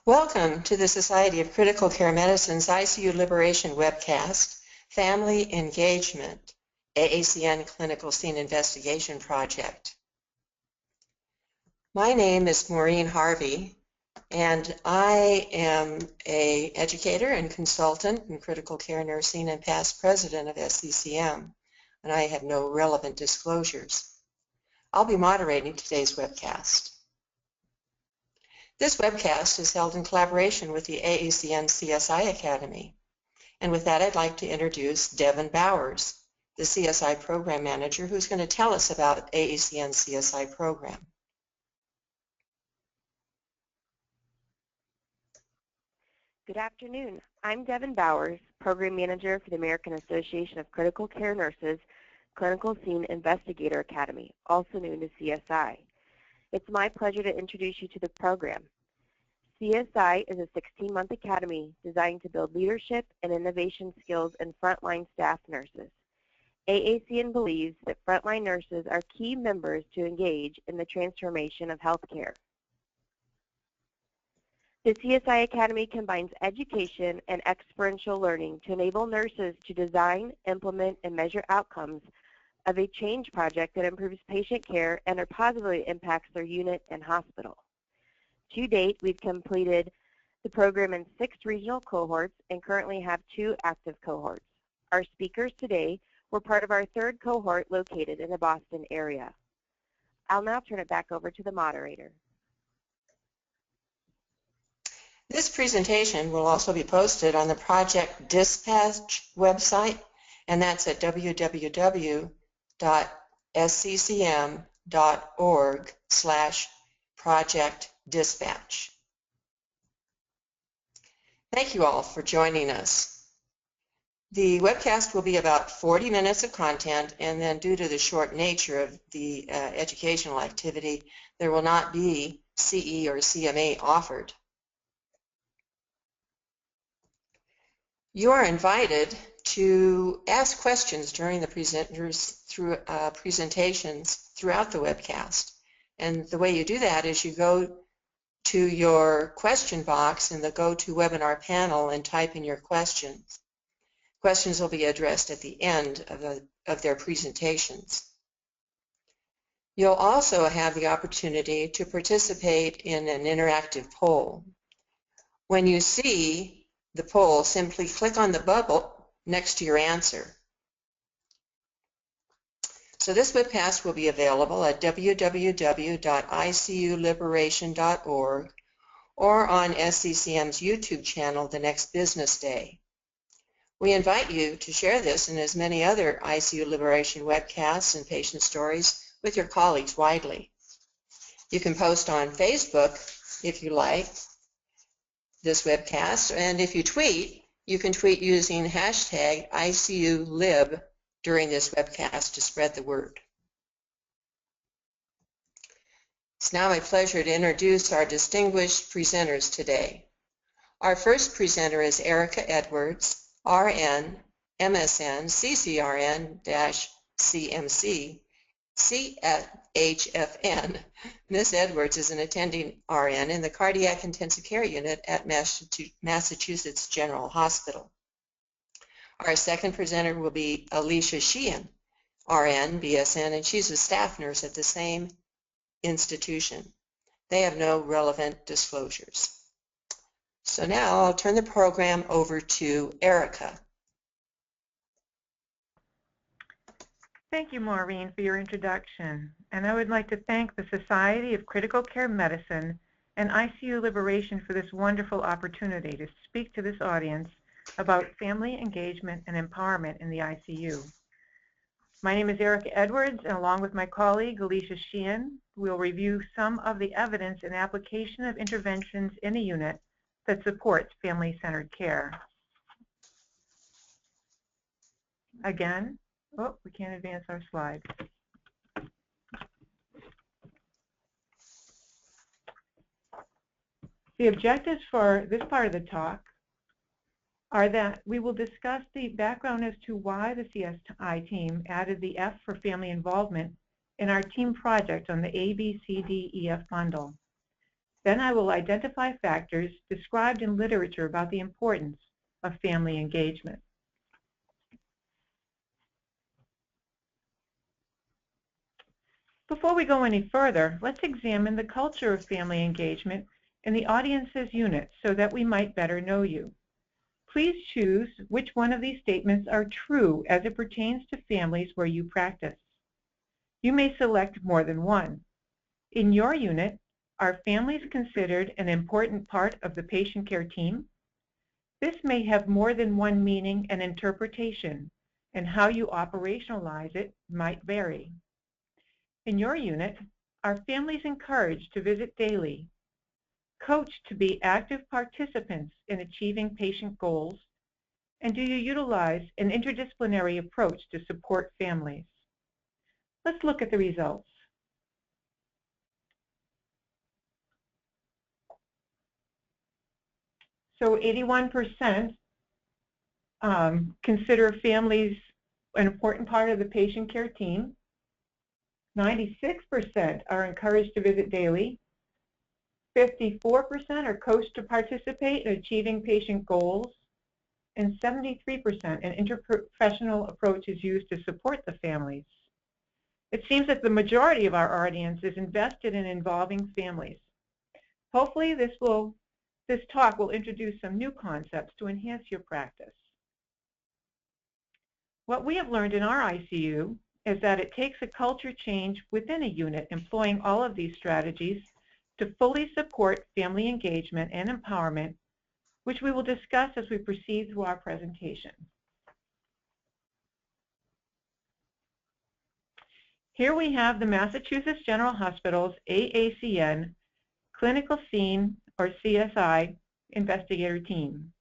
Welcome to the Society of Critical Care Medicine's ICU Liberation webcast, Family Engagement, AACN Clinical Scene Investigation Project. My name is Maureen Harvey, and I am an educator and consultant in critical care nursing and past president of SCCM, and I have no relevant disclosures. I'll be moderating today's webcast. This webcast is held in collaboration with the AACN CSI Academy. And with that, I'd like to introduce Devin Bowers, the CSI Program Manager, who's going to tell us about AACN CSI program. Good afternoon. I'm Devin Bowers, Program Manager for the American Association of Critical Care Nurses Clinical Scene Investigator Academy, also known as CSI. It's my pleasure to introduce you to the program. CSI is a 16-month academy designed to build leadership and innovation skills in frontline staff nurses. AACN believes that frontline nurses are key members to engage in the transformation of healthcare. The CSI Academy combines education and experiential learning to enable nurses to design, implement, and measure outcomes of a change project that improves patient care and or positively impacts their unit and hospital. To date, we've completed the program in 6 regional cohorts and currently have 2 active cohorts. Our speakers today were part of our 3rd cohort located in the Boston area. I'll now turn it back over to the moderator. This presentation will also be posted on the Project Dispatch website, and that's at www.sccm.org/projectdispatch. Thank you all for joining us. The webcast will be about 40 minutes of content, and then due to the short nature of the educational activity, there will not be CE or CMA offered. You are invited to ask questions during the presenters through presentations throughout the webcast. And the way you do that is you go to your question box in the GoToWebinar panel and type in your questions. Questions will be addressed at the end of their presentations. You'll also have the opportunity to participate in an interactive poll. When you see the poll, simply click on the bubble next to your answer. So this webcast will be available at www.iculiberation.org or on SCCM's YouTube channel the next business day. We invite you to share this and as many other ICU Liberation webcasts and patient stories with your colleagues widely. You can post on Facebook if you like this webcast, and if you tweet, you can tweet using hashtag ICULib during this webcast to spread the word. It's now my pleasure to introduce our distinguished presenters today. Our first presenter is Erica Edwards, RN, MSN, CCRN-CMC, CHFN. Ms. Edwards is an attending RN in the Cardiac Intensive Care Unit at Massachusetts General Hospital. Our second presenter will be Alicia Sheehan, RN, BSN, and she's a staff nurse at the same institution. They have no relevant disclosures. So now I'll turn the program over to Erica. Thank you, Maureen, for your introduction. And I would like to thank the Society of Critical Care Medicine and ICU Liberation for this wonderful opportunity to speak to this audience about family engagement and empowerment in the ICU. My name is Erica Edwards, and along with my colleague, Alicia Sheehan, we'll review some of the evidence and application of interventions in a unit that supports family-centered care. Again, oh, we can't advance our slides. The objectives for this part of the talk are that we will discuss the background as to why the CSI team added the F for family involvement in our team project on the ABCDEF bundle. Then I will identify factors described in literature about the importance of family engagement. Before we go any further, let's examine the culture of family engagement in the audience's unit so that we might better know you. Please choose which one of these statements are true as it pertains to families where you practice. You may select more than one. In your unit, are families considered an important part of the patient care team? This may have more than one meaning and interpretation, and how you operationalize it might vary. In your unit, are families encouraged to visit daily, coached to be active participants in achieving patient goals, and do you utilize an interdisciplinary approach to support families? Let's look at the results. So 81% consider families an important part of the patient care team. 96% are encouraged to visit daily. 54% are coached to participate in achieving patient goals. And 73% an interprofessional approach is used to support the families. It seems that the majority of our audience is invested in involving families. Hopefully this talk will introduce some new concepts to enhance your practice. What we have learned in our ICU is that it takes a culture change within a unit employing all of these strategies to fully support family engagement and empowerment, which we will discuss as we proceed through our presentation. Here we have the Massachusetts General Hospital's AACN Clinical Scene or CSI Investigator Team.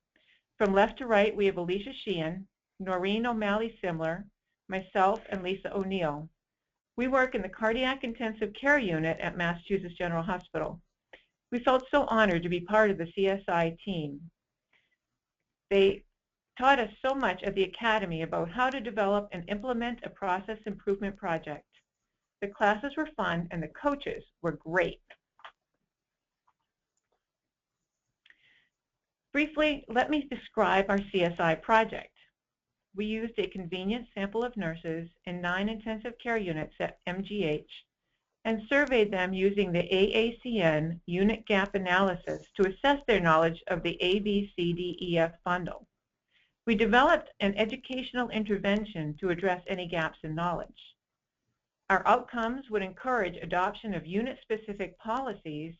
From left to right, we have Alicia Sheehan, Noreen O'Malley-Simler, myself, and Lisa O'Neill. We work in the Cardiac Intensive Care Unit at Massachusetts General Hospital. We felt so honored to be part of the CSI team. They taught us so much at the Academy about how to develop and implement a process improvement project. The classes were fun and the coaches were great. Briefly, let me describe our CSI project. We used a convenient sample of nurses in 9 intensive care units at MGH and surveyed them using the AACN unit gap analysis to assess their knowledge of the ABCDEF bundle. We developed an educational intervention to address any gaps in knowledge. Our outcomes would encourage adoption of unit-specific policies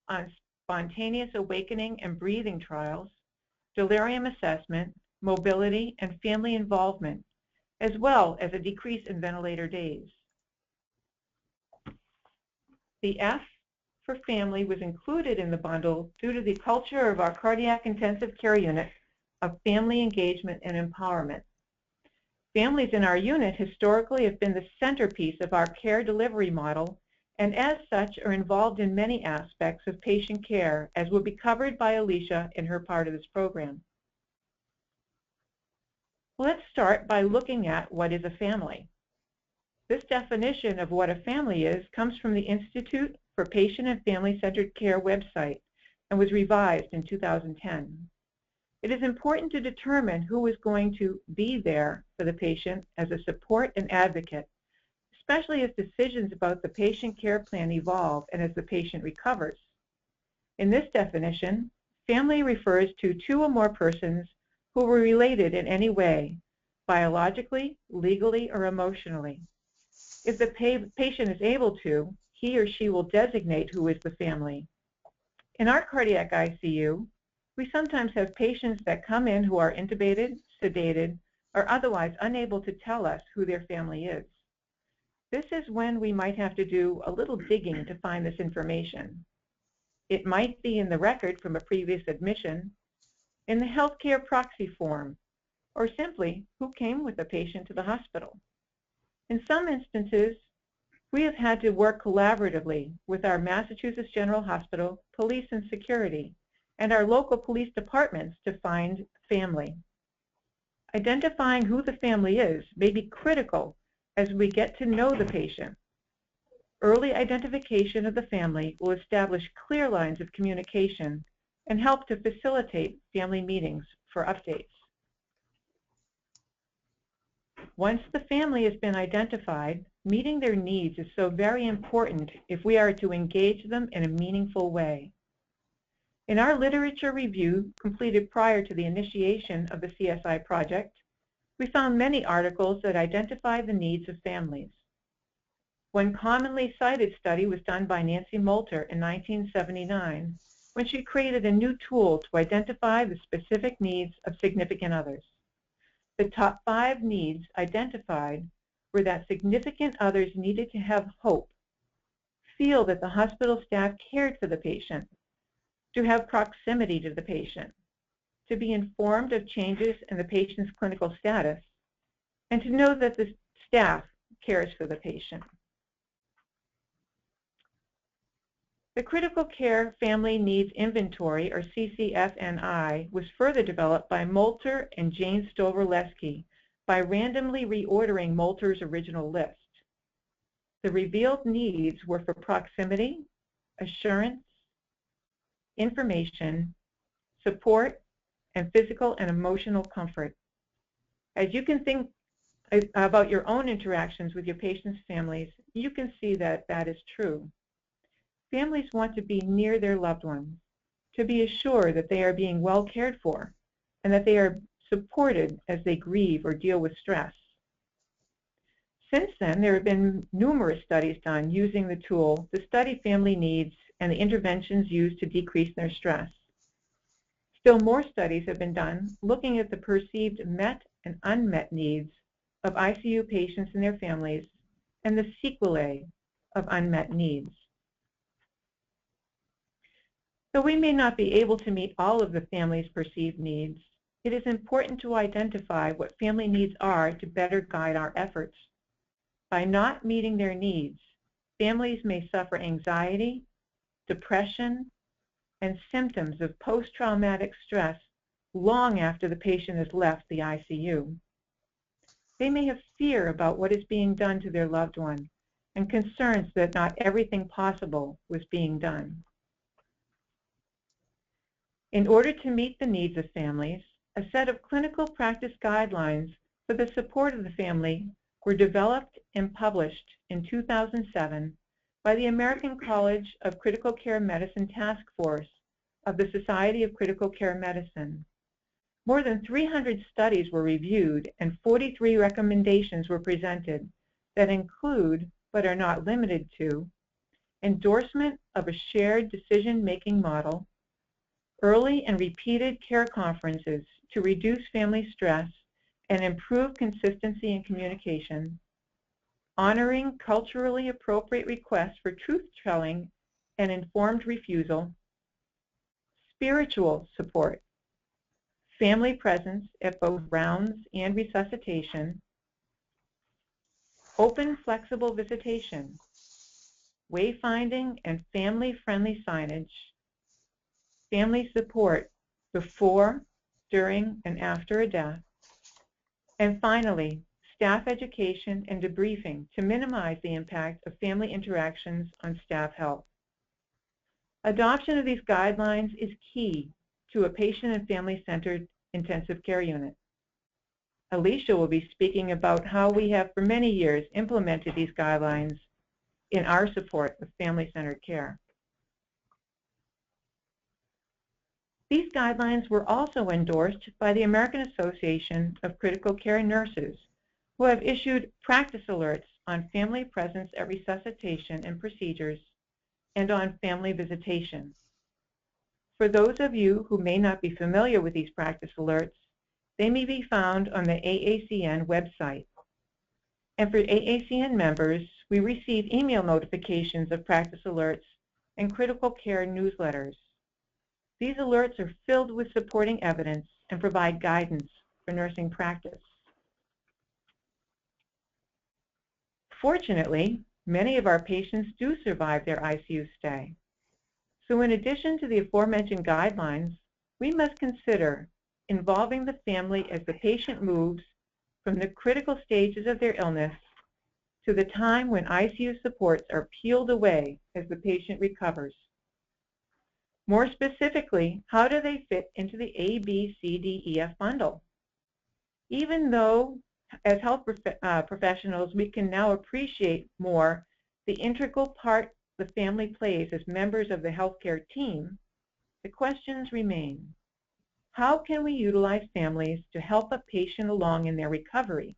on spontaneous awakening and breathing trials, delirium assessment, mobility, and family involvement, as well as a decrease in ventilator days. The F for family was included in the bundle due to the culture of our cardiac intensive care unit of family engagement and empowerment. Families in our unit historically have been the centerpiece of our care delivery model, and as such are involved in many aspects of patient care, as will be covered by Alicia in her part of this program. Let's start by looking at what is a family. This definition of what a family is comes from the Institute for Patient and Family-Centered Care website and was revised in 2010. It is important to determine who is going to be there for the patient as a support and advocate, especially as decisions about the patient care plan evolve and as the patient recovers. In this definition, family refers to 2 or more persons who were related in any way, biologically, legally, or emotionally. If the patient is able to, he or she will designate who is the family. In our cardiac ICU, we sometimes have patients that come in who are intubated, sedated, or otherwise unable to tell us who their family is. This is when we might have to do a little digging to find this information. It might be in the record from a previous admission, in the healthcare proxy form, or simply who came with the patient to the hospital. In some instances, we have had to work collaboratively with our Massachusetts General Hospital, police and security, and our local police departments to find family. Identifying who the family is may be critical as we get to know the patient. Early identification of the family will establish clear lines of communication and help to facilitate family meetings for updates. Once the family has been identified, meeting their needs is so very important if we are to engage them in a meaningful way. In our literature review completed prior to the initiation of the CSI project, we found many articles that identify the needs of families. One commonly cited study was done by Nancy Moulter in 1979 when she created a new tool to identify the specific needs of significant others. The top 5 needs identified were that significant others needed to have hope, feel that the hospital staff cared for the patient, to have proximity to the patient, to be informed of changes in the patient's clinical status, and to know that the staff cares for the patient. The Critical Care Family Needs Inventory, or CCFNI, was further developed by Moulter and Jane Stover-Lesky by randomly reordering Moulter's original list. The revealed needs were for proximity, assurance, information, support, and physical and emotional comfort. As you can think about your own interactions with your patients' families, you can see that that is true. Families want to be near their loved ones, to be assured that they are being well cared for, and that they are supported as they grieve or deal with stress. Since then, there have been numerous studies done using the tool to study family needs and the interventions used to decrease their stress. Still more studies have been done looking at the perceived met and unmet needs of ICU patients and their families and the sequelae of unmet needs. Though we may not be able to meet all of the family's perceived needs, it is important to identify what family needs are to better guide our efforts. By not meeting their needs, families may suffer anxiety, depression, and symptoms of post-traumatic stress long after the patient has left the ICU. They may have fear about what is being done to their loved one and concerns that not everything possible was being done. In order to meet the needs of families, a set of clinical practice guidelines for the support of the family were developed and published in 2007 by the American College of Critical Care Medicine Task Force of the Society of Critical Care Medicine. More than 300 studies were reviewed and 43 recommendations were presented that include, but are not limited to, endorsement of a shared decision-making model, early and repeated care conferences to reduce family stress and improve consistency in communication, honoring culturally appropriate requests for truth-telling and informed refusal, spiritual support, family presence at both rounds and resuscitation, open flexible visitation, wayfinding and family-friendly signage, family support before, during, and after a death, and finally, staff education and debriefing to minimize the impact of family interactions on staff health. Adoption of these guidelines is key to a patient and family-centered intensive care unit. Alicia will be speaking about how we have for many years implemented these guidelines in our support of family-centered care. These guidelines were also endorsed by the American Association of Critical Care Nurses, who have issued practice alerts on family presence at resuscitation and procedures and on family visitation. For those of you who may not be familiar with these practice alerts, they may be found on the AACN website. And for AACN members, we receive email notifications of practice alerts and critical care newsletters. These alerts are filled with supporting evidence and provide guidance for nursing practice. Fortunately, many of our patients do survive their ICU stay. So in addition to the aforementioned guidelines, we must consider involving the family as the patient moves from the critical stages of their illness to the time when ICU supports are peeled away as the patient recovers. More specifically, how do they fit into the ABCDEF bundle? Even though, as health professionals, we can now appreciate more the integral part the family plays as members of the healthcare team, the questions remain. How can we utilize families to help a patient along in their recovery?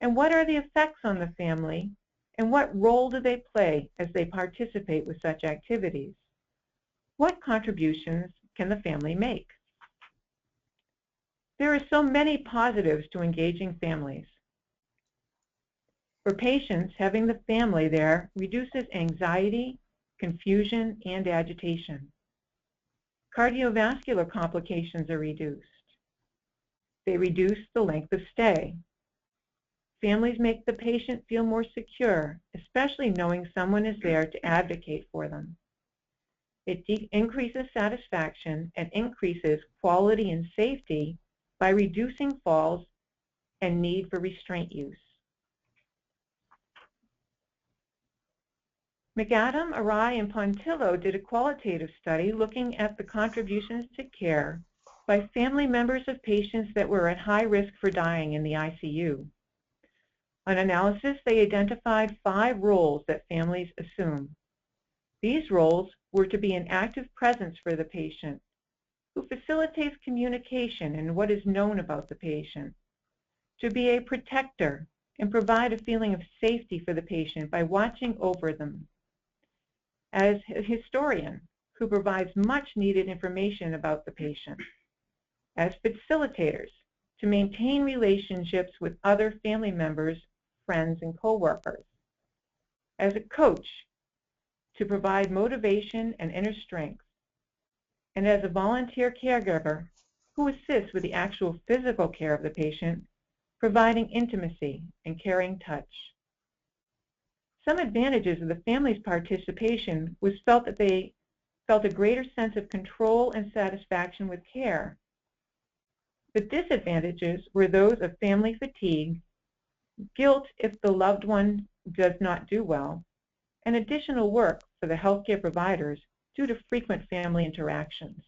And what are the effects on the family? And what role do they play as they participate with such activities? What contributions can the family make? There are so many positives to engaging families. For patients, having the family there reduces anxiety, confusion, and agitation. Cardiovascular complications are reduced. They reduce the length of stay. Families make the patient feel more secure, especially knowing someone is there to advocate for them. It increases satisfaction and increases quality and safety by reducing falls and need for restraint use. McAdam, Arai, and Pontillo did a qualitative study looking at the contributions to care by family members of patients that were at high risk for dying in the ICU. On analysis, they identified 5 roles that families assume. These roles were to be an active presence for the patient, who facilitates communication and what is known about the patient, to be a protector and provide a feeling of safety for the patient by watching over them, as a historian who provides much needed information about the patient, as facilitators to maintain relationships with other family members, friends, and co-workers, as a coach to provide motivation and inner strength, and as a volunteer caregiver who assists with the actual physical care of the patient, providing intimacy and caring touch. Some advantages of the family's participation was that they felt a greater sense of control and satisfaction with care. The disadvantages were those of family fatigue, guilt if the loved one does not do well, and additional work for the healthcare providers due to frequent family interactions.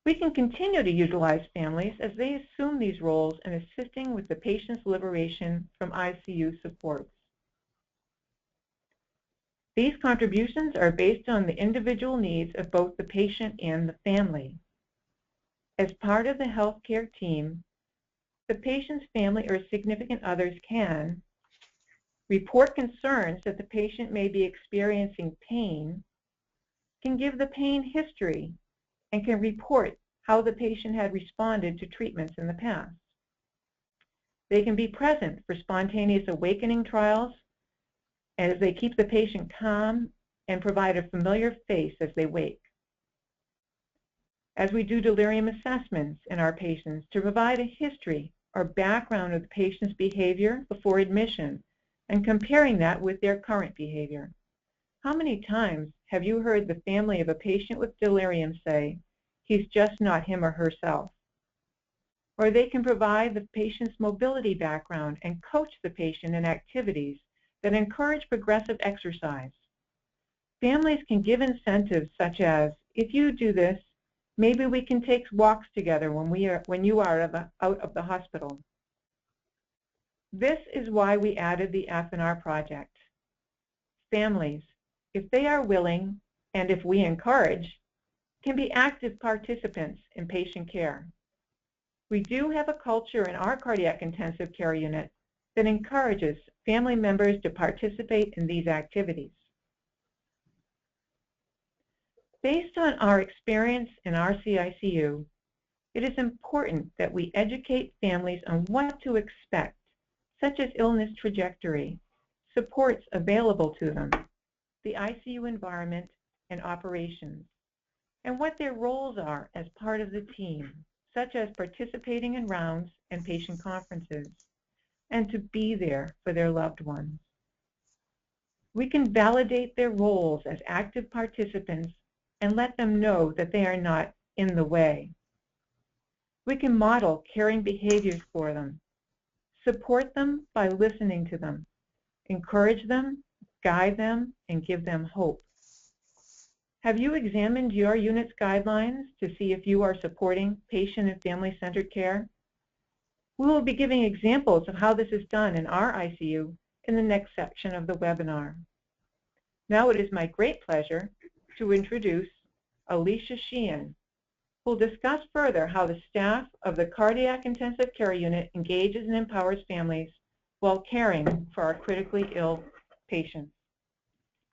We can continue to utilize families as they assume these roles in assisting with the patient's liberation from ICU supports. These contributions are based on the individual needs of both the patient and the family. As part of the healthcare team, the patient's family or significant others can report concerns that the patient may be experiencing pain, can give the pain history, and can report how the patient had responded to treatments in the past. They can be present for spontaneous awakening trials as they keep the patient calm and provide a familiar face as they wake. As we do delirium assessments in our patients to provide a history or background of the patient's behavior before admission and comparing that with their current behavior. How many times have you heard the family of a patient with delirium say, "He's just not him or herself"? Or they can provide the patient's mobility background and coach the patient in activities that encourage progressive exercise. Families can give incentives such as, "If you do this, maybe we can take walks together when you are out of the hospital." This is why we added the F&R project. Families, if they are willing and if we encourage, can be active participants in patient care. We do have a culture in our cardiac intensive care unit that encourages family members to participate in these activities. Based on our experience in our CICU, it is important that we educate families on what to expect, such as illness trajectory, supports available to them, the ICU environment and operations, and what their roles are as part of the team, such as participating in rounds and patient conferences, and to be there for their loved ones. We can validate their roles as active participants and let them know that they are not in the way. We can model caring behaviors for them Support them by listening to them. Encourage them, guide them, and give them hope. Have you examined your unit's guidelines to see if you are supporting patient and family-centered care? We will be giving examples of how this is done in our ICU in the next section of the webinar. Now it is my great pleasure to introduce Alicia Sheehan, who will discuss further how the staff of the Cardiac Intensive Care Unit engages and empowers families while caring for our critically ill patients.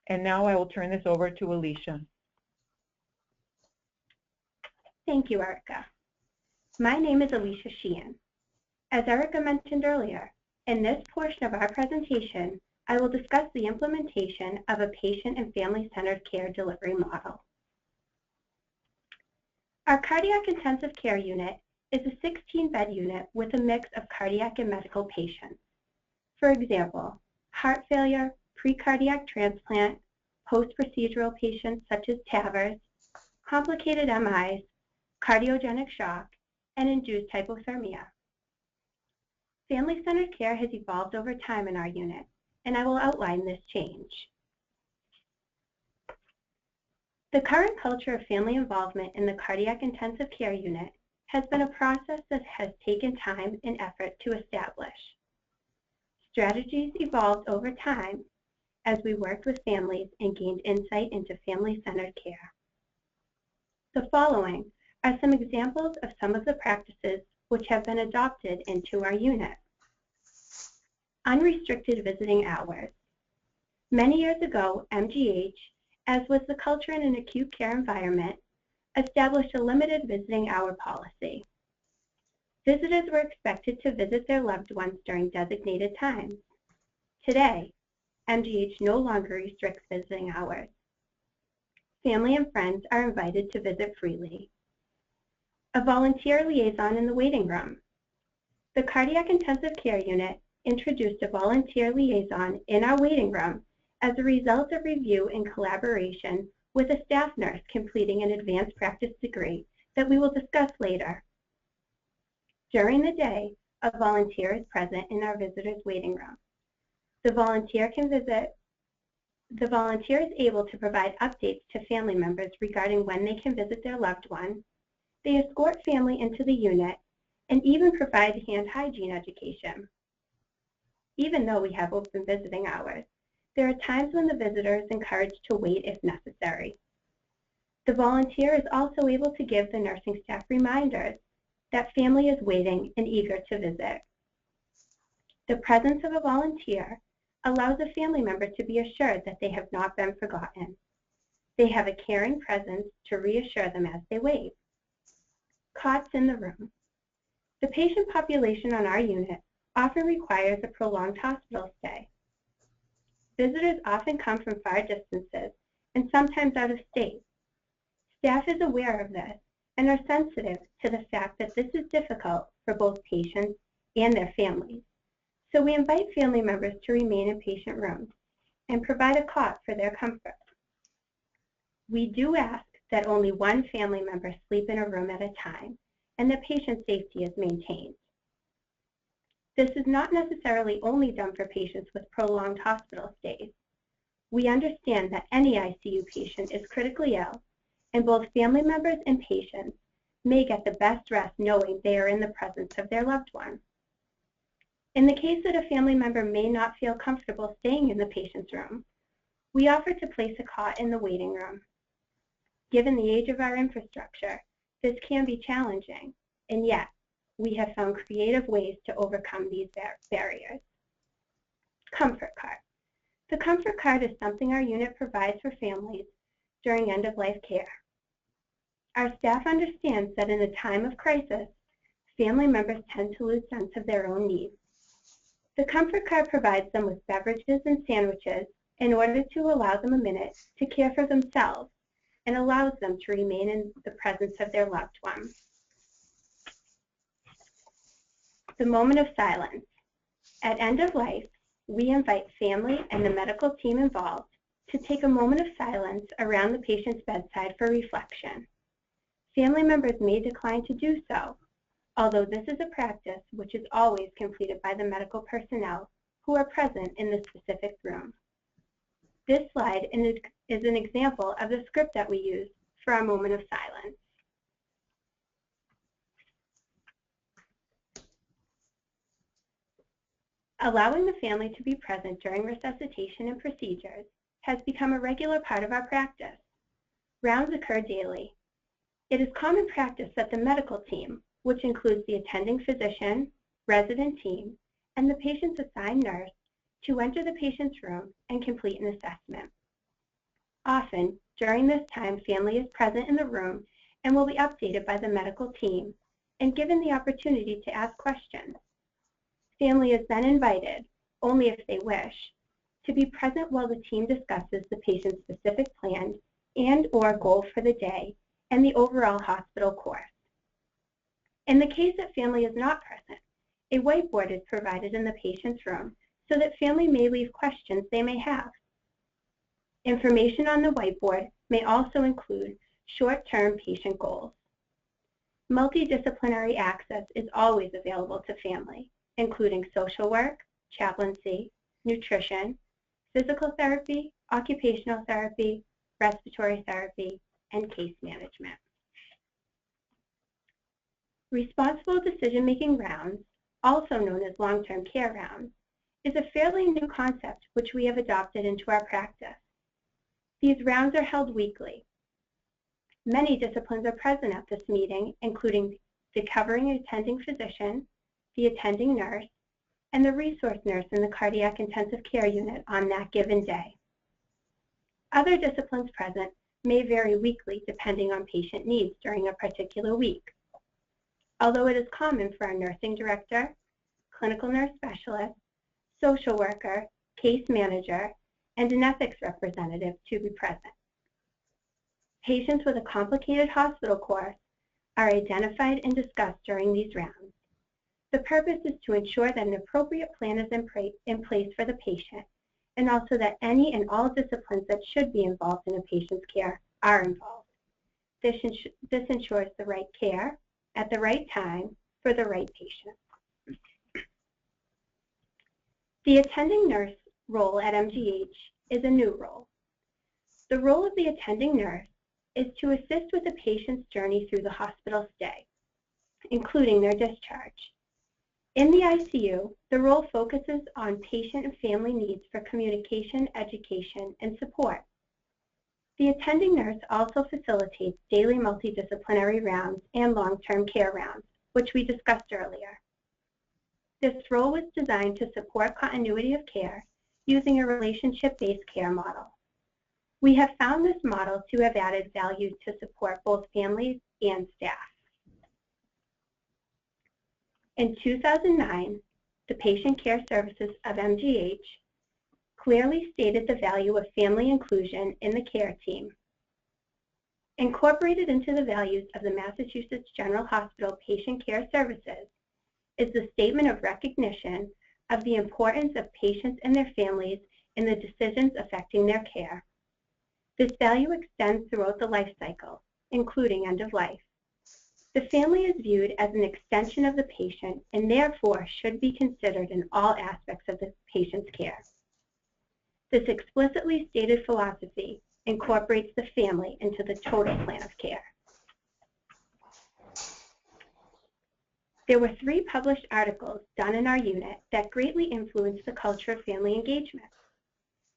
And now I will turn this over to Alicia. Thank you, Erica. My name is Alicia Sheehan. As Erica mentioned earlier, in this portion of our presentation, I will discuss the implementation of a patient and family-centered care delivery model. Our Cardiac Intensive Care Unit is a 16-bed unit with a mix of cardiac and medical patients. For example, heart failure, pre-cardiac transplant, post-procedural patients such as TAVRs, complicated MIs, cardiogenic shock, and induced hypothermia. Family-centered care has evolved over time in our unit, and I will outline this change. The current culture of family involvement in the Cardiac Intensive Care Unit has been a process that has taken time and effort to establish. Strategies evolved over time as we worked with families and gained insight into family-centered care. The following are some examples of some of the practices which have been adopted into our unit. Unrestricted visiting hours. Many years ago, MGH, as was the culture in an acute care environment, established a limited visiting hour policy. Visitors were expected to visit their loved ones during designated times. Today, MGH no longer restricts visiting hours. Family and friends are invited to visit freely. A volunteer liaison in the waiting room. The Cardiac Intensive Care Unit introduced a volunteer liaison in our waiting room as a result of review and collaboration with a staff nurse completing an advanced practice degree that we will discuss later. During the day, a volunteer is present in our visitors' waiting room. The volunteer is able to provide updates to family members regarding when they can visit their loved one. They escort family into the unit and even provide hand hygiene education. Even though we have open visiting hours, there are times when the visitor is encouraged to wait if necessary. The volunteer is also able to give the nursing staff reminders that family is waiting and eager to visit. The presence of a volunteer allows a family member to be assured that they have not been forgotten. They have a caring presence to reassure them as they wait. Cots in the room. The patient population on our unit often requires a prolonged hospital stay. Visitors often come from far distances and sometimes out of state. Staff is aware of this and are sensitive to the fact that this is difficult for both patients and their families. So we invite family members to remain in patient rooms and provide a cot for their comfort. We do ask that only one family member sleep in a room at a time and that patient safety is maintained. This is not necessarily only done for patients with prolonged hospital stays. We understand that any ICU patient is critically ill, and both family members and patients may get the best rest knowing they are in the presence of their loved one. In the case that a family member may not feel comfortable staying in the patient's room, we offer to place a cot in the waiting room. Given the age of our infrastructure, this can be challenging, and yet we have found creative ways to overcome these barriers. Comfort cart. The comfort cart is something our unit provides for families during end-of-life care. Our staff understands that in a time of crisis, family members tend to lose sense of their own needs. The comfort cart provides them with beverages and sandwiches in order to allow them a minute to care for themselves and allows them to remain in the presence of their loved ones. The moment of silence. At end of life, we invite family and the medical team involved to take a moment of silence around the patient's bedside for reflection. Family members may decline to do so, although this is a practice which is always completed by the medical personnel who are present in the specific room. This slide is an example of the script that we use for our moment of silence. Allowing the family to be present during resuscitation and procedures has become a regular part of our practice. Rounds occur daily. It is common practice that the medical team, which includes the attending physician, resident team, and the patient's assigned nurse, to enter the patient's room and complete an assessment. Often, during this time, family is present in the room and will be updated by the medical team and given the opportunity to ask questions. Family is then invited, only if they wish, to be present while the team discusses the patient's specific plan and/or goal for the day and the overall hospital course. In the case that family is not present, a whiteboard is provided in the patient's room so that family may leave questions they may have. Information on the whiteboard may also include short-term patient goals. Multidisciplinary access is always available to family, including social work, chaplaincy, nutrition, physical therapy, occupational therapy, respiratory therapy, and case management. Responsible decision-making rounds, also known as long-term care rounds, is a fairly new concept which we have adopted into our practice. These rounds are held weekly. Many disciplines are present at this meeting, including the covering attending physician, the attending nurse, and the resource nurse in the cardiac intensive care unit on that given day. Other disciplines present may vary weekly depending on patient needs during a particular week. Although it is common for a nursing director, clinical nurse specialist, social worker, case manager, and an ethics representative to be present. Patients with a complicated hospital course are identified and discussed during these rounds. The purpose is to ensure that an appropriate plan is in place for the patient, and also that any and all disciplines that should be involved in a patient's care are involved. This ensures the right care at the right time for the right patient. The attending nurse role at MGH is a new role. The role of the attending nurse is to assist with the patient's journey through the hospital stay, including their discharge. In the ICU, the role focuses on patient and family needs for communication, education, and support. The attending nurse also facilitates daily multidisciplinary rounds and long-term care rounds, which we discussed earlier. This role was designed to support continuity of care using a relationship-based care model. We have found this model to have added value to support both families and staff. In 2009, the Patient Care Services of MGH clearly stated the value of family inclusion in the care team. Incorporated into the values of the Massachusetts General Hospital Patient Care Services is the statement of recognition of the importance of patients and their families in the decisions affecting their care. This value extends throughout the life cycle, including end of life. The family is viewed as an extension of the patient and therefore should be considered in all aspects of the patient's care. This explicitly stated philosophy incorporates the family into the total plan of care. There were 3 published articles done in our unit that greatly influenced the culture of family engagement.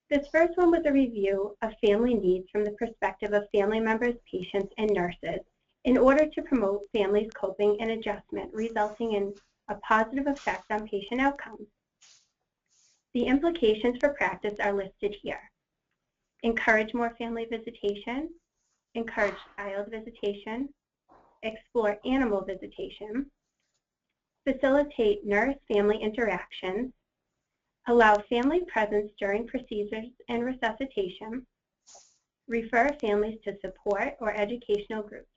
This first one was a review of family needs from the perspective of family members, patients, and nurses in order to promote families' coping and adjustment, resulting in a positive effect on patient outcomes. The implications for practice are listed here. Encourage more family visitation, encourage child visitation, explore animal visitation, facilitate nurse-family interactions, allow family presence during procedures and resuscitation, refer families to support or educational groups,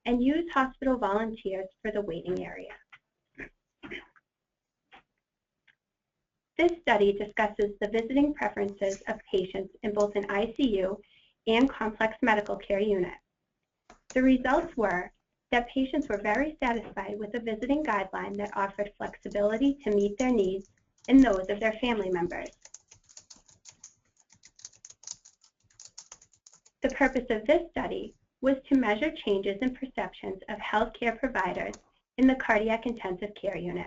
and use hospital volunteers for the waiting area. This study discusses the visiting preferences of patients in both an ICU and complex medical care unit. The results were that patients were very satisfied with a visiting guideline that offered flexibility to meet their needs and those of their family members. The purpose of this study was to measure changes in perceptions of healthcare providers in the cardiac intensive care unit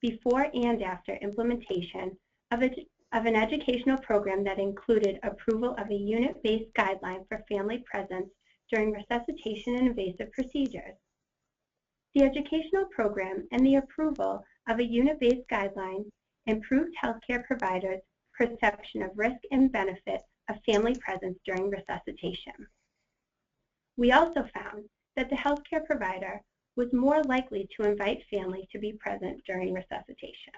before and after implementation of an educational program that included approval of a unit-based guideline for family presence during resuscitation and invasive procedures. The educational program and the approval of a unit-based guideline improved healthcare providers' perception of risk and benefit of family presence during resuscitation. We also found that the healthcare provider was more likely to invite family to be present during resuscitation.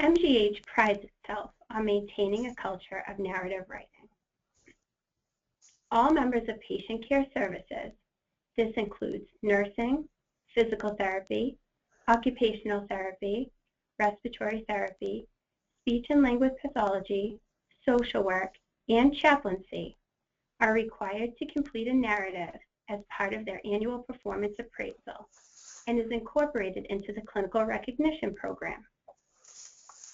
MGH prides itself on maintaining a culture of narrative writing. All members of patient care services, this includes nursing, physical therapy, occupational therapy, respiratory therapy, speech and language pathology, social work, and chaplaincy, are required to complete a narrative as part of their annual performance appraisal and is incorporated into the clinical recognition program.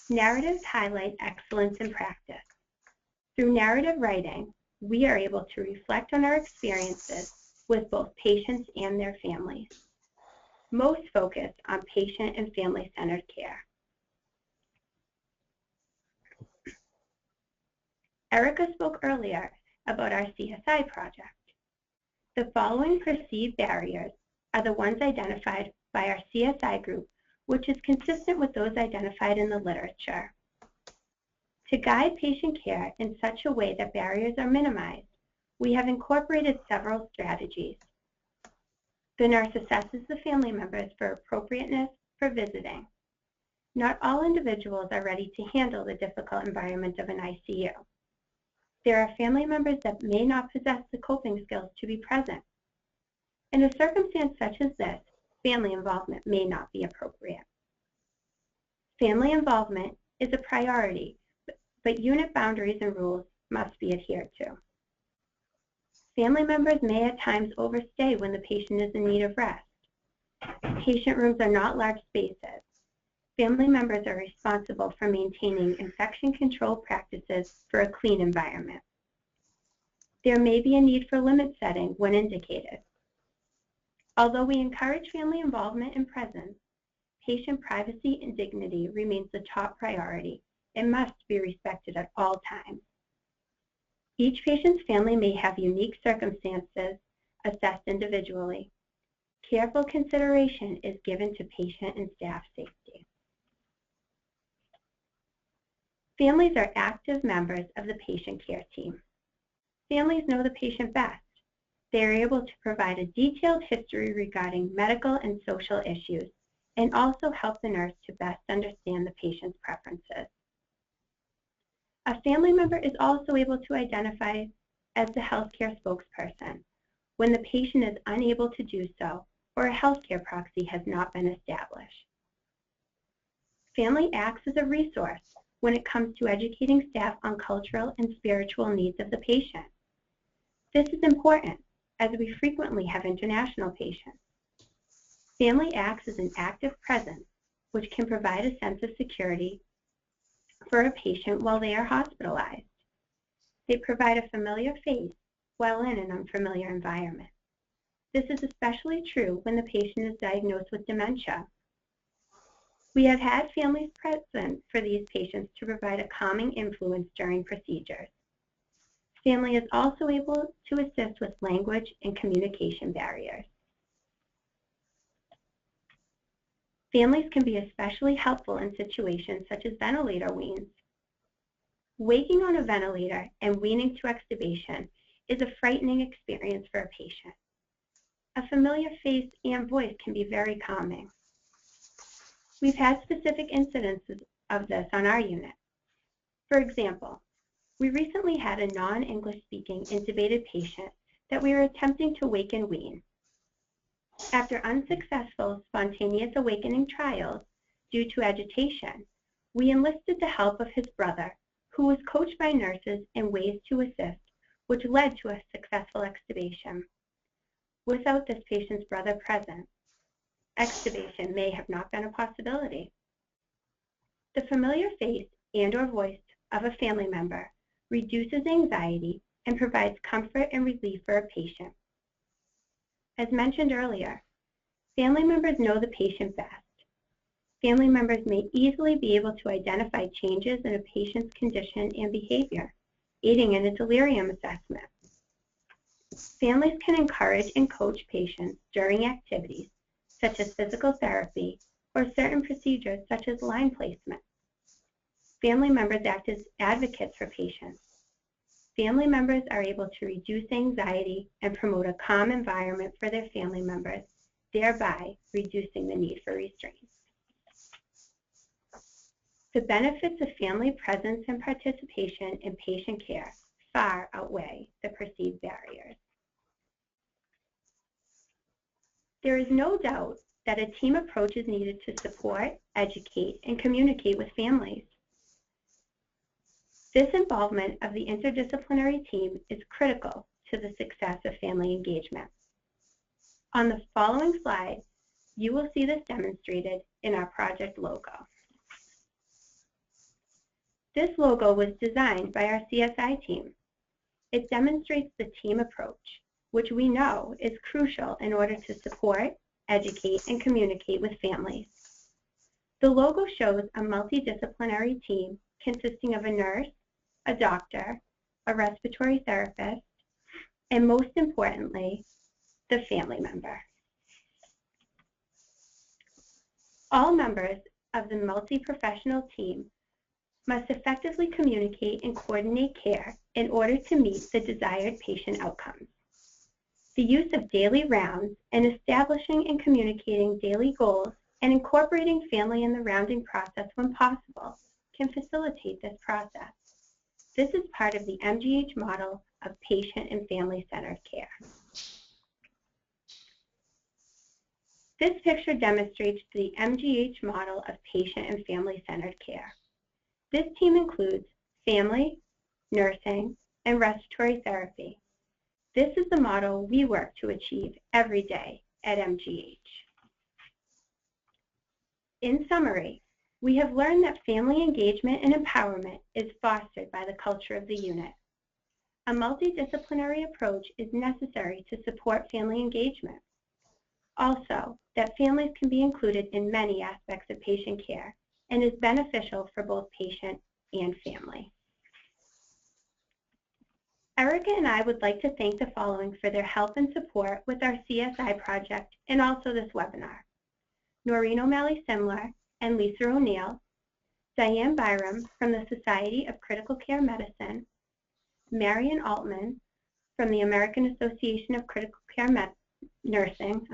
Narratives highlight excellence in practice. Through narrative writing, we are able to reflect on our experiences with both patients and their families. Most focus on patient and family-centered care. Erica spoke earlier about our CSI project. The following perceived barriers are the ones identified by our CSI group, which is consistent with those identified in the literature. To guide patient care in such a way that barriers are minimized, we have incorporated several strategies. The nurse assesses the family members for appropriateness for visiting. Not all individuals are ready to handle the difficult environment of an ICU. There are family members that may not possess the coping skills to be present. In a circumstance such as this, family involvement may not be appropriate. Family involvement is a priority, but unit boundaries and rules must be adhered to. Family members may at times overstay when the patient is in need of rest. Patient rooms are not large spaces. Family members are responsible for maintaining infection control practices for a clean environment. There may be a need for limit setting when indicated. Although we encourage family involvement and presence, patient privacy and dignity remains the top priority and must be respected at all times. Each patient's family may have unique circumstances assessed individually. Careful consideration is given to patient and staff safety. Families are active members of the patient care team. Families know the patient best. They are able to provide a detailed history regarding medical and social issues and also help the nurse to best understand the patient's preferences. A family member is also able to identify as the healthcare spokesperson when the patient is unable to do so or a healthcare proxy has not been established. Family acts as a resource when it comes to educating staff on cultural and spiritual needs of the patient. This is important as we frequently have international patients. Family acts as an active presence which can provide a sense of security for a patient while they are hospitalized. They provide a familiar face while in an unfamiliar environment. This is especially true when the patient is diagnosed with dementia. We have had families present for these patients to provide a calming influence during procedures. Family is also able to assist with language and communication barriers. Families can be especially helpful in situations such as ventilator weans. Waking on a ventilator and weaning to extubation is a frightening experience for a patient. A familiar face and voice can be very calming. We've had specific incidences of this on our unit. For example, we recently had a non-English speaking intubated patient that we were attempting to wake and wean. After unsuccessful spontaneous awakening trials due to agitation, we enlisted the help of his brother, who was coached by nurses in ways to assist which led to a successful extubation. Without this patient's brother present, extubation may have not been a possibility. The familiar face and/or voice of a family member reduces anxiety and provides comfort and relief for a patient. As mentioned earlier, family members know the patient best. Family members may easily be able to identify changes in a patient's condition and behavior, aiding in a delirium assessment. Families can encourage and coach patients during activities such as physical therapy or certain procedures such as line placement. Family members act as advocates for patients. Family members are able to reduce anxiety and promote a calm environment for their family members, thereby reducing the need for restraint. The benefits of family presence and participation in patient care far outweigh the perceived barriers. There is no doubt that a team approach is needed to support, educate, and communicate with families. This involvement of the interdisciplinary team is critical to the success of family engagement. On the following slide, you will see this demonstrated in our project logo. This logo was designed by our CSI team. It demonstrates the team approach, which we know is crucial in order to support, educate, and communicate with families. The logo shows a multidisciplinary team consisting of a nurse, a doctor, a respiratory therapist, and most importantly, the family member. All members of the multi-professional team must effectively communicate and coordinate care in order to meet the desired patient outcomes. The use of daily rounds and establishing and communicating daily goals and incorporating family in the rounding process when possible can facilitate this process. This is part of the MGH model of patient and family-centered care. This picture demonstrates the MGH model of patient and family-centered care. This team includes family, nursing, and respiratory therapy. This is the model we work to achieve every day at MGH. In summary, we have learned that family engagement and empowerment is fostered by the culture of the unit. A multidisciplinary approach is necessary to support family engagement. Also, that families can be included in many aspects of patient care and is beneficial for both patient and family. Erica and I would like to thank the following for their help and support with our CSI project and also this webinar: Noreen O'Malley-Simler and Lisa O'Neill, Diane Byram from the Society of Critical Care Medicine, Marion Altman from the American Association of Critical Care Nursing,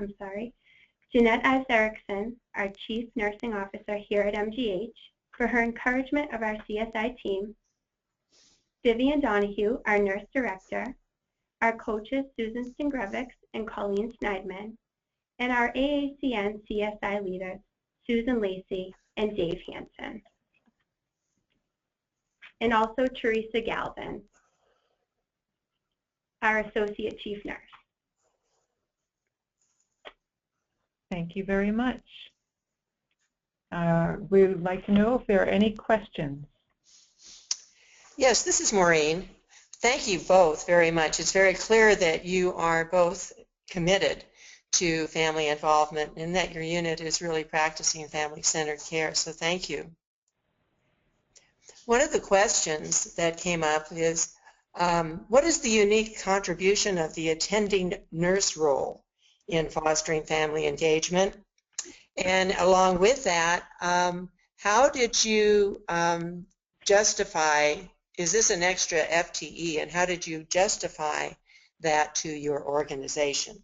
Jeanette Ives Erickson, our Chief Nursing Officer here at MGH, for her encouragement of our CSI team, Vivian Donahue, our Nurse Director, our coaches Susan Stingrevix and Colleen Schneidman, and our AACN CSI leaders, Susan Lacey and Dave Hansen, and also Teresa Galvin, our Associate Chief Nurse. Thank you very much. We would like to know if there are any questions. Yes, this is Maureen. Thank you both very much. It's very clear that you are both committed to family involvement and that your unit is really practicing family-centered care, so thank you. One of the questions that came up is, what is the unique contribution of the attending nurse role in fostering family engagement? And along with that, how did you justify, is this an extra FTE, and how did you justify that to your organization?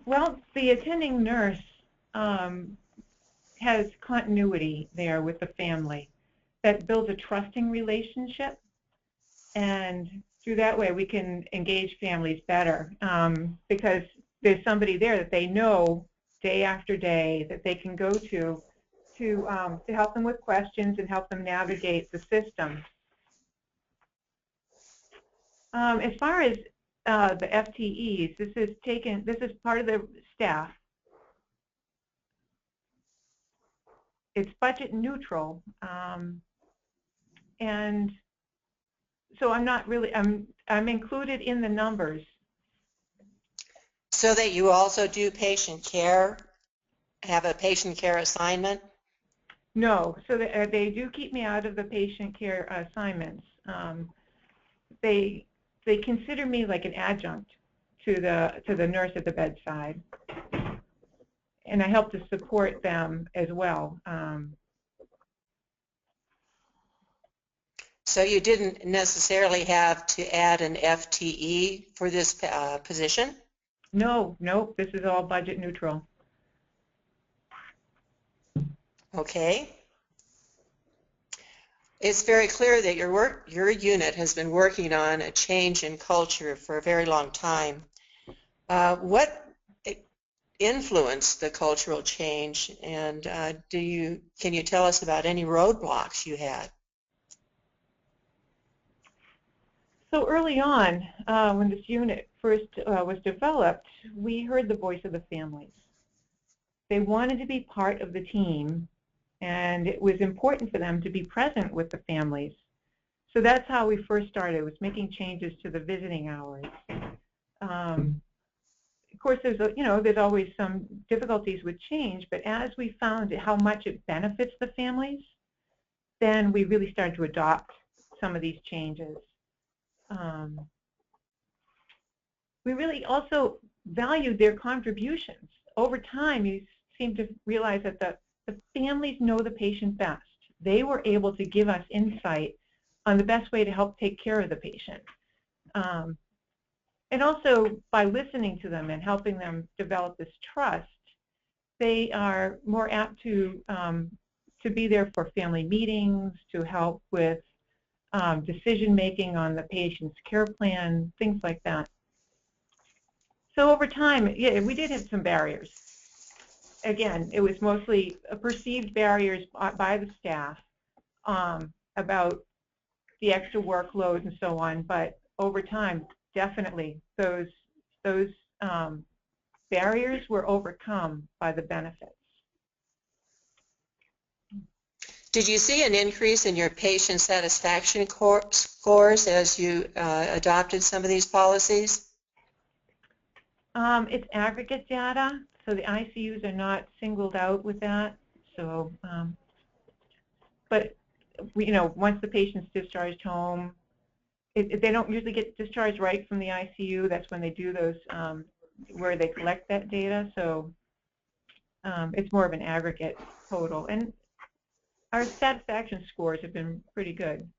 Well, the attending nurse has continuity there with the family that builds a trusting relationship, and through that way we can engage families better because there's somebody there that they know day after day that they can go to help them with questions and help them navigate the system. As far as the FTEs, this is part of the staff. It's budget neutral, and so I'm included in the numbers. So that you also do patient care, have a patient care assignment? No, so they do keep me out of the patient care assignments. They consider me like an adjunct to the nurse at the bedside, and I help to support them as well. So you didn't necessarily have to add an FTE for this position? No, nope, this is all budget neutral. Okay. It's very clear that your unit has been working on a change in culture for a very long time. What influenced the cultural change, and can you tell us about any roadblocks you had? So early on, when this unit first was developed, we heard the voice of the families. They wanted to be part of the team, and it was important for them to be present with the families. So that's how we first started, was making changes to the visiting hours. Of course, there's always some difficulties with change, but as we found how much it benefits the families, then we really started to adopt some of these changes. We really also valued their contributions. Over time, you seem to realize that the families know the patient best. They were able to give us insight on the best way to help take care of the patient. And also, by listening to them and helping them develop this trust, they are more apt to be there for family meetings, to help with decision-making on the patient's care plan, things like that. So over time, yeah, we did have some barriers. Again, it was mostly perceived barriers by the staff about the extra workload and so on, but over time, definitely, those barriers were overcome by the benefits. Did you see an increase in your patient satisfaction scores as you adopted some of these policies? It's aggregate data, so the ICUs are not singled out with that. So, but once the patient's discharged home, they don't usually get discharged right from the ICU. That's when they do those, where they collect that data. So it's more of an aggregate total. And our satisfaction scores have been pretty good.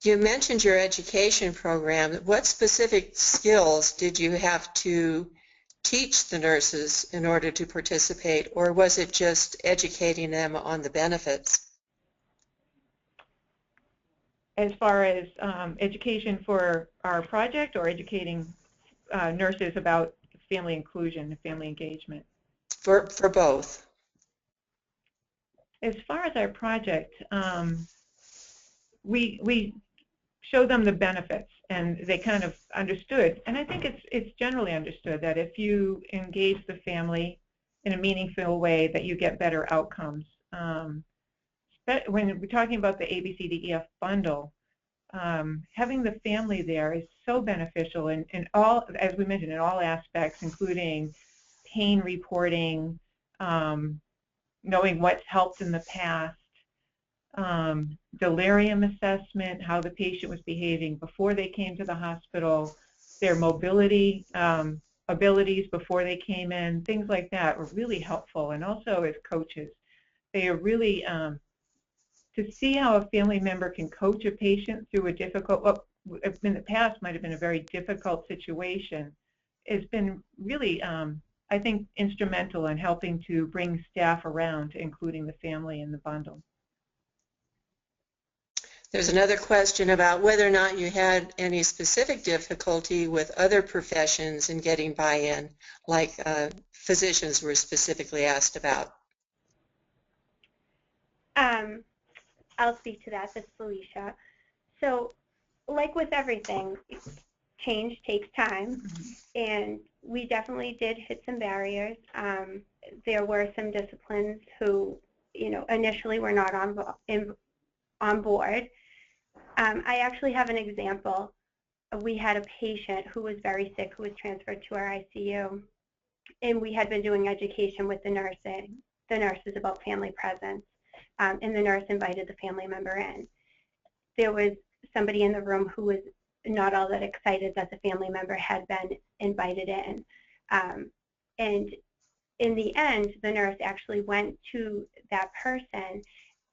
You mentioned your education program. What specific skills did you have to teach the nurses in order to participate, or was it just educating them on the benefits? As far as education for our project, or educating nurses about family inclusion and family engagement? For both. As far as our project, we show them the benefits, and they kind of understood. And I think it's generally understood that if you engage the family in a meaningful way, that you get better outcomes. When we're talking about the ABCDEF bundle, having the family there is so beneficial in all, as we mentioned, in all aspects, including pain reporting, knowing what's helped in the past, delirium assessment, how the patient was behaving before they came to the hospital, their mobility abilities before they came in, things like that were really helpful. And also as coaches, they are really, to see how a family member can coach a patient through a difficult, what in the past might have been a very difficult situation, has been really, I think, instrumental in helping to bring staff around to including the family in the bundle. There's another question about whether or not you had any specific difficulty with other professions in getting buy-in, like physicians were specifically asked about. I'll speak to that. This is Alicia. So, like with everything, change takes time, and we definitely did hit some barriers. There were some disciplines who, initially were not on board. I actually have an example. We had a patient who was very sick who was transferred to our ICU, and we had been doing education with the nurses about family presence, and the nurse invited the family member in. There was somebody in the room who was not all that excited that the family member had been invited in. And in the end, the nurse actually went to that person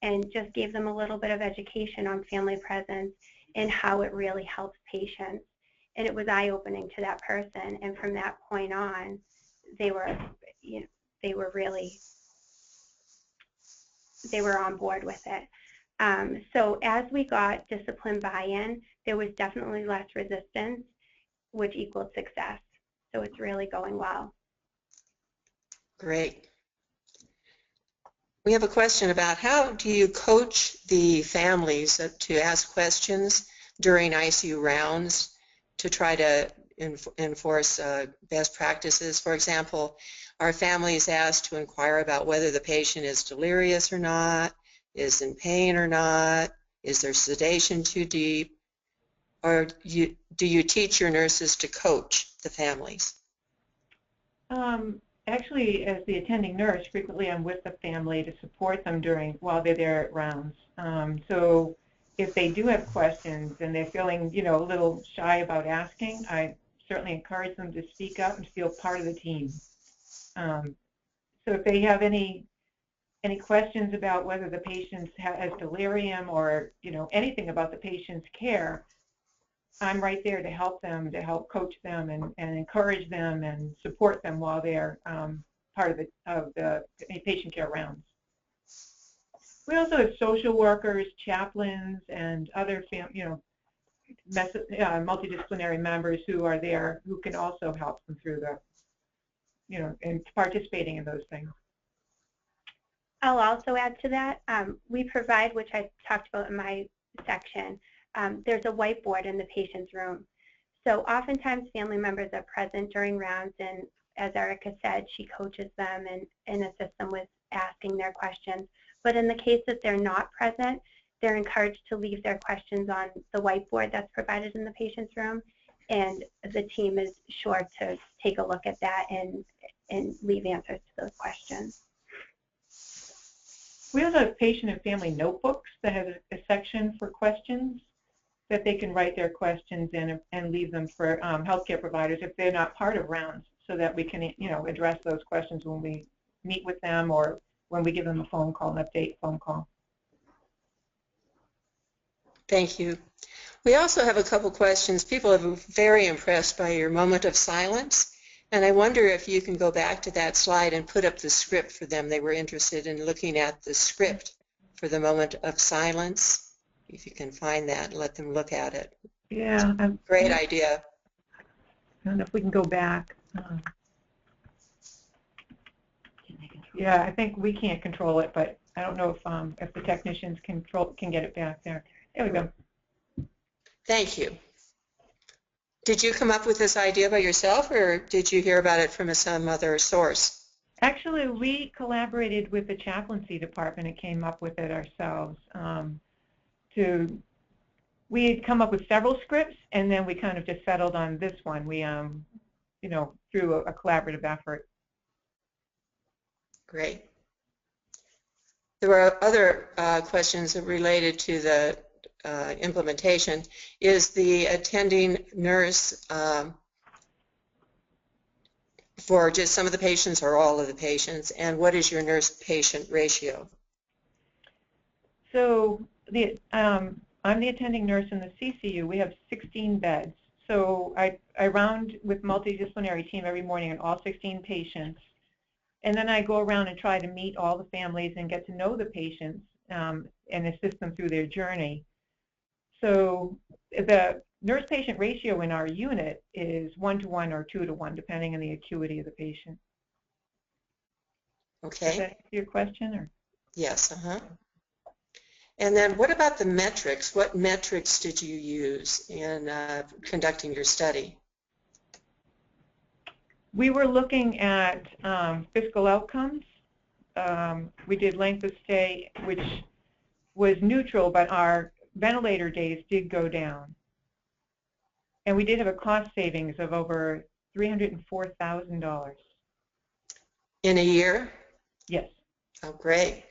and just gave them a little bit of education on family presence and how it really helps patients. And it was eye-opening to that person. And from that point on, they were on board with it. So as we got discipline buy-in, there was definitely less resistance, which equaled success. So it's really going well. Great. We have a question about how do you coach the families to ask questions during ICU rounds to try to enforce best practices. For example, are families asked to inquire about whether the patient is delirious or not, is in pain or not, is their sedation too deep, or do you teach your nurses to coach the families? Actually, as the attending nurse, frequently I'm with the family to support them while they're there at rounds. So if they do have questions and they're feeling, a little shy about asking, I certainly encourage them to speak up and feel part of the team. So if they have any questions about whether the patient has delirium or, anything about the patient's care, I'm right there to help them, to help coach them and encourage them and support them while they're part of the patient care rounds. We also have social workers, chaplains, and other multidisciplinary members who are there who can also help them through and participating in those things. I'll also add to that, we provide, which I talked about in my section, there's a whiteboard in the patient's room. So oftentimes family members are present during rounds, and as Erica said, she coaches them and assists them with asking their questions. But in the case that they're not present, they're encouraged to leave their questions on the whiteboard that's provided in the patient's room, and the team is sure to take a look at that and leave answers to those questions. We also have patient and family notebooks that have a section for questions that they can write their questions in and leave them for healthcare providers if they're not part of rounds, so that we can, address those questions when we meet with them or when we give them a phone call, an update phone call. Thank you. We also have a couple questions. People are very impressed by your moment of silence, and I wonder if you can go back to that slide and put up the script for them. They were interested in looking at the script for the moment of silence. If you can find that, let them look at it. Yeah. Great idea. I don't know if we can go back. Yeah, I think we can't control it, but I don't know if the technicians can get it back there. There we go. Thank you. Did you come up with this idea by yourself, or did you hear about it from some other source? Actually, we collaborated with the chaplaincy department and came up with it ourselves. We had come up with several scripts, and then we kind of just settled on this one. We, through a collaborative effort. Great. There were other questions related to the implementation. Is the attending nurse for just some of the patients or all of the patients, and what is your nurse-patient ratio? So I'm the attending nurse in the CCU. We have 16 beds. So I round with multidisciplinary team every morning on all 16 patients. And then I go around and try to meet all the families and get to know the patients and assist them through their journey. So the nurse-patient ratio in our unit is 1-to-1 or 2-to-1, depending on the acuity of the patient. Okay. Does that answer your question? Or? Yes. And then what about the metrics? What metrics did you use in conducting your study? We were looking at fiscal outcomes. We did length of stay, which was neutral, but our ventilator days did go down. And we did have a cost savings of over $304,000. In a year? Yes. Oh, great.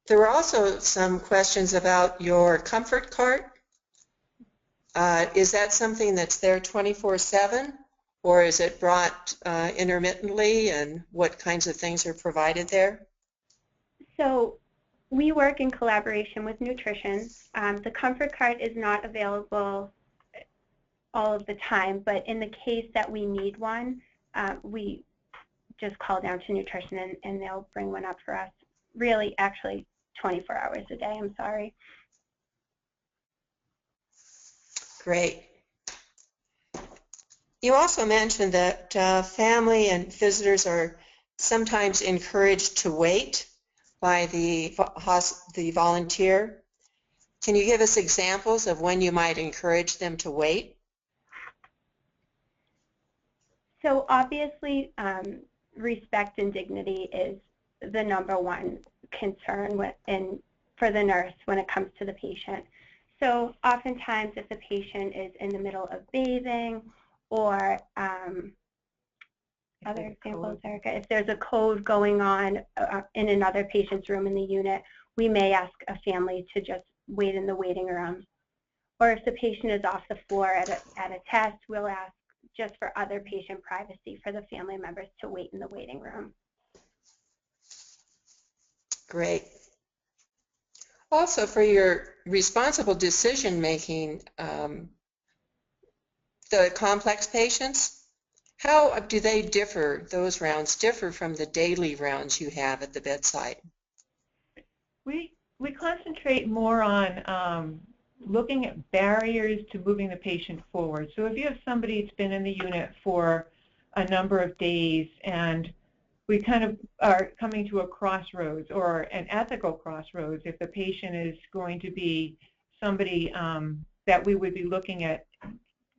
There were also some questions about your comfort cart. Is that something that's there 24/7, or is it brought intermittently, and what kinds of things are provided there? So we work in collaboration with nutrition. The comfort cart is not available all of the time, but in the case that we need one, we just call down to nutrition and they'll bring one up for us. Really, actually, 24 hours a day, I'm sorry. Great. You also mentioned that family and visitors are sometimes encouraged to wait by the volunteer. Can you give us examples of when you might encourage them to wait? So obviously, respect and dignity is the #1 concern for the nurse when it comes to the patient. So oftentimes if the patient is in the middle of bathing or other examples, Erica, if there's a code going on in another patient's room in the unit, we may ask a family to just wait in the waiting room. Or if the patient is off the floor at a test, we'll ask just for other patient privacy for the family members to wait in the waiting room. Great. Also, for your responsible decision-making, the complex patients, how do they differ, those rounds differ from the daily rounds you have at the bedside? We concentrate more on looking at barriers to moving the patient forward. So if you have somebody that's been in the unit for a number of days and we kind of are coming to a crossroads or an ethical crossroads, if the patient is going to be somebody that we would be looking at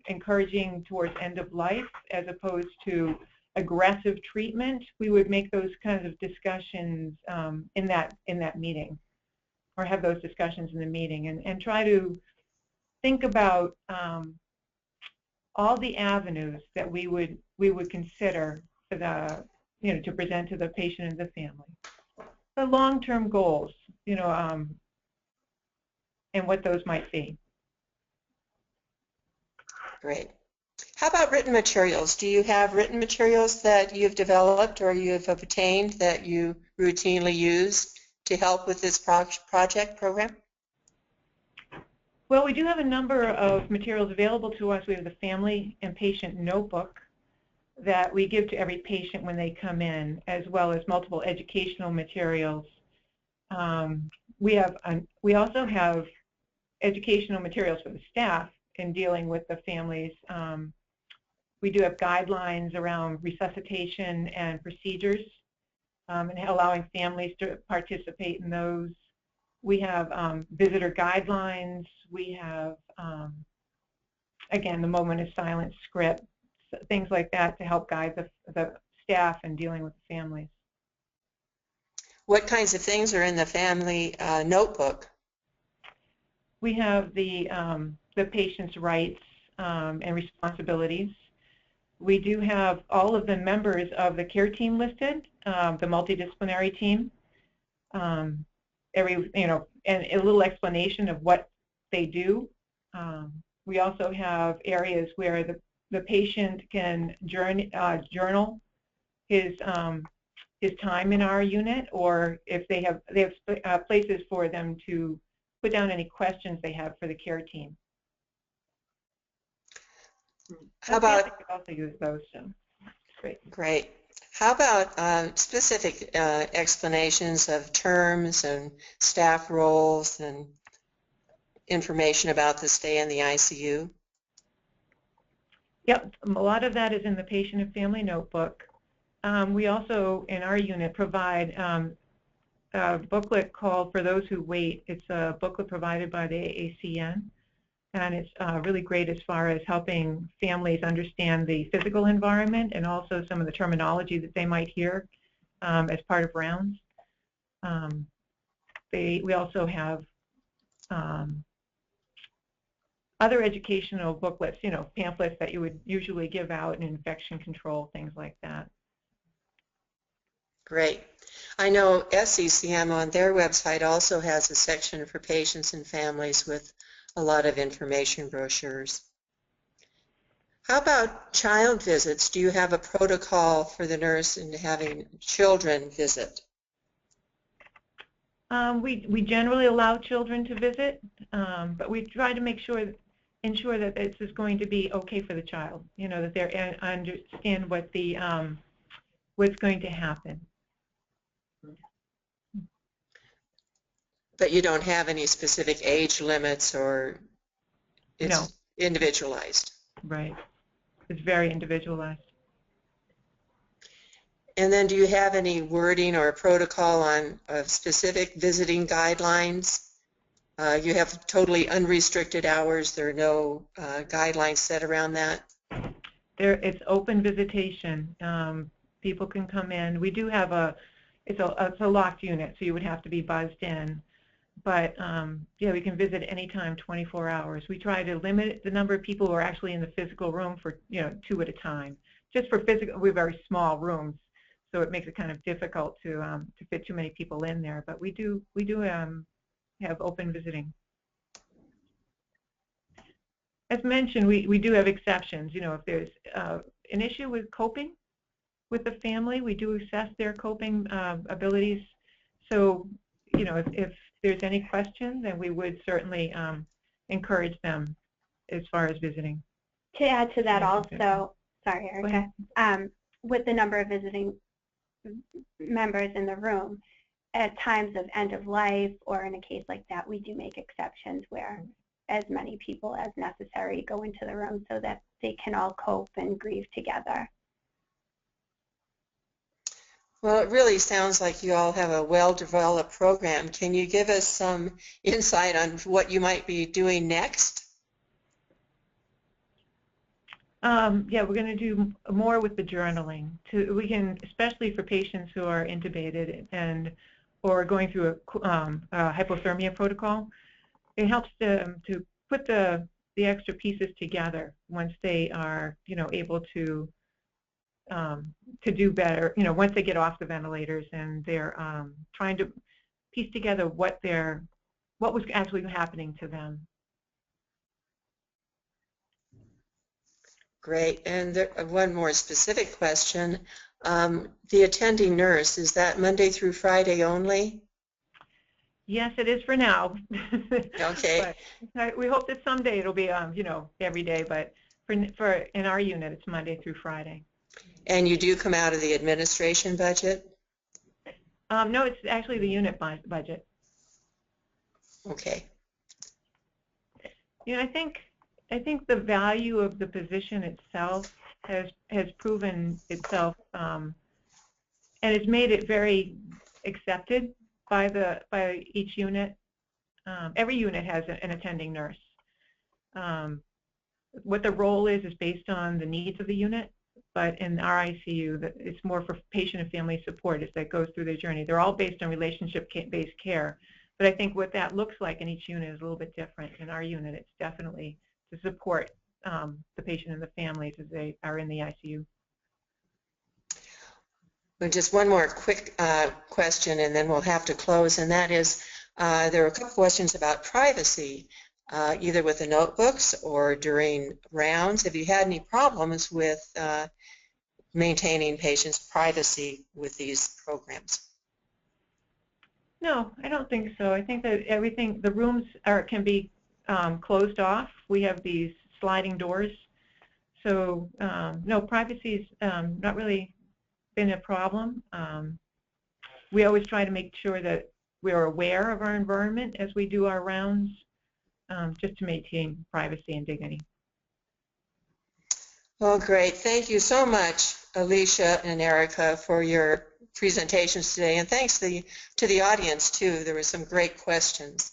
encouraging towards end of life as opposed to aggressive treatment, we would make those kinds of discussions in that meeting, or have those discussions in the meeting, and try to think about all the avenues that we would consider for the to present to the patient and the family, the long-term goals, and what those might be. Great. How about written materials? Do you have written materials that you've developed or you have obtained that you routinely use to help with this program? Well, we do have a number of materials available to us. We have the family and patient notebook that we give to every patient when they come in, as well as multiple educational materials. We also have educational materials for the staff in dealing with the families. We do have guidelines around resuscitation and procedures, and allowing families to participate in those. We have visitor guidelines. We have, again, the moment of silence script, things like that to help guide the staff in dealing with the families. What kinds of things are in the family notebook? We have the patient's rights and responsibilities. We do have all of the members of the care team listed, the multidisciplinary team. And a little explanation of what they do. We also have areas where the patient can journal his time in our unit, or if they have places for them to put down any questions they have for the care team. How about? We also use those, so it's great. Great. How about specific explanations of terms and staff roles and information about the stay in the ICU? Yep, a lot of that is in the patient and family notebook. We also, in our unit, provide a booklet called For Those Who Wait. It's a booklet provided by the AACN, and it's really great as far as helping families understand the physical environment and also some of the terminology that they might hear as part of rounds. We also have other educational booklets, you know, pamphlets that you would usually give out in infection control, things like that. Great. I know SCCM on their website also has a section for patients and families with a lot of information brochures. How about child visits? Do you have a protocol for the nurse in having children visit? We generally allow children to visit, but we try to ensure that this is going to be okay for the child. You know, that they understand what the what's going to happen. But you don't have any specific age limits, or it's No. Individualized? Right. It's very individualized. And then do you have any wording or protocol on specific visiting guidelines? You have totally unrestricted hours. There are no guidelines set around that? It's open visitation. People can come in. We do have it's a locked unit, so you would have to be buzzed in. But yeah, we can visit anytime, 24 hours. We try to limit the number of people who are actually in the physical room for 2 at a time. Just for physical, we're very small rooms, so it makes it kind of difficult to fit too many people in there. But we do have open visiting. As mentioned, we do have exceptions. You know, if there's an issue with coping with the family, we do assess their coping abilities. So, you know, if there's any questions, then we would certainly encourage them as far as visiting. To add to that also, sorry, Erica, with the number of visiting members in the room, at times of end of life or in a case like that, we do make exceptions where as many people as necessary go into the room so that they can all cope and grieve together. Well, it really sounds like you all have a well-developed program. Can you give us some insight on what you might be doing next? Yeah, we're going to do more with the journaling. We can, especially for patients who are intubated or going through a hypothermia protocol, it helps to put the extra pieces together once they are, able to do better, once they get off the ventilators and they're trying to piece together what was actually happening to them. Great. And one more specific question. The attending nurse, is that Monday through Friday only? Yes, it is for now. Okay. But we hope that someday it'll be, every day. But for in our unit, it's Monday through Friday. And you do come out of the administration budget? No, it's actually the unit budget. Okay. I think the value of the position itself has proven itself, and it's made it very accepted by each unit. Every unit has an attending nurse. What the role is based on the needs of the unit, but in our ICU, it's more for patient and family support as that goes through their journey. They're all based on relationship-based care, but I think what that looks like in each unit is a little bit different. In our unit, it's definitely to support the patient and the families as they are in the ICU. Well, just one more quick question, and then we'll have to close, and that is there are a couple questions about privacy, either with the notebooks or during rounds. Have you had any problems with maintaining patients' privacy with these programs? No, I don't think so. I think that the rooms can be closed off. We have these sliding doors. So no, privacy's not really been a problem. We always try to make sure that we are aware of our environment as we do our rounds, just to maintain privacy and dignity. Well, great. Thank you so much, Alicia and Erica, for your presentations today, and thanks to the audience too. There were some great questions.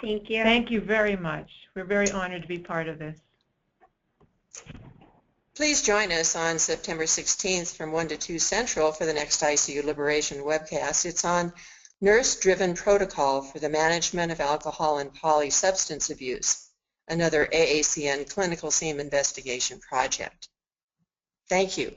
Thank you. Thank you very much. We're very honored to be part of this. Please join us on September 16th from 1 to 2 Central for the next ICU Liberation webcast. It's on Nurse-Driven Protocol for the Management of Alcohol and Polysubstance Abuse, another AACN Clinical Scene Investigation project. Thank you.